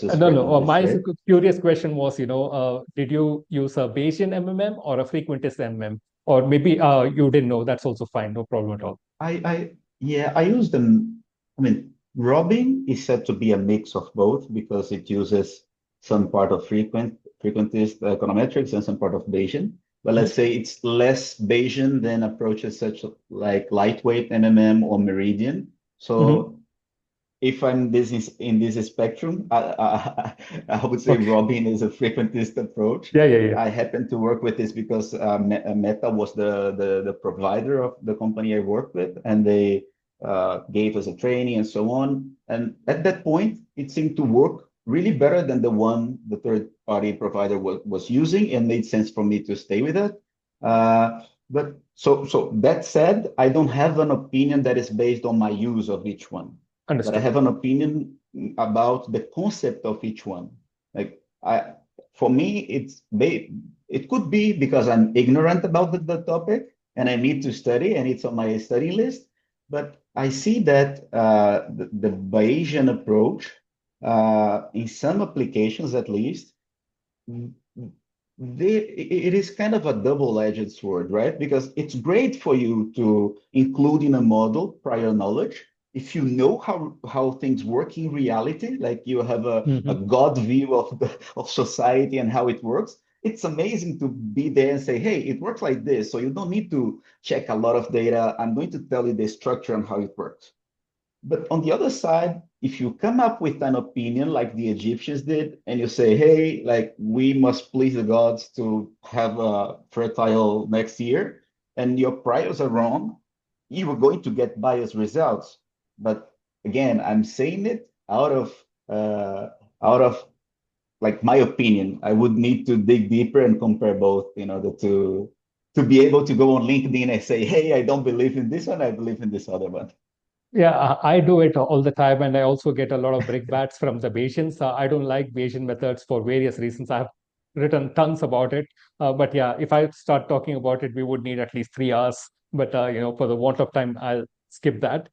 versus No, no. frequentist, My right? curious question was, did you use a Bayesian MMM or a frequentist MMM? Or maybe you didn't know. That's also fine. No problem at all. Yeah, I use them. I mean, Robin is said to be a mix of both because it uses some part of frequentist econometrics and some part of Bayesian. But let's say it's less Bayesian than approaches such like lightweight MMM or Meridian. Mm-hmm. So if I'm in this spectrum, I would say Okay. Robin is a frequentist approach. Yeah, yeah, yeah. I happen to work with this because Meta was the provider of the company I worked with, and they gave us a training and so on. And at that point, it seemed to work really better than the one the third party provider was using, and made sense for me to stay with it. But that said, I don't have an opinion that is based on my use of each one, but I Understood. have an opinion about the concept of each one. Like for me, it could be because I'm ignorant about the topic and I need to study and it's on my study list. But I see that the Bayesian approach, in some applications at least, it is kind of a double-edged sword, right? Because it's great for you to include in a model prior knowledge. If you know how things work in reality, like you have a Mm-hmm. God view of society and how it works, it's amazing to be there and say, hey, it works like this. So you don't need to check a lot of data. I'm going to tell you the structure and how it works. But on the other side, if you come up with an opinion like the Egyptians did, and you say, hey, like we must please the gods to have a fertile next year, and your priors are wrong, you are going to get biased results. But again, I'm saying it uh, out of like my opinion. I would need to dig deeper and compare both in order to be able to go on LinkedIn and say, hey, I don't believe in this one, I believe in this other one. Yeah, I do it all the time, and I also get a lot of brickbats from the Bayesians. I don't like Bayesian methods for various reasons. I've written tons about it, but yeah, if I start talking about it, we would need at least 3 hours. But for the want of time, I'll skip that.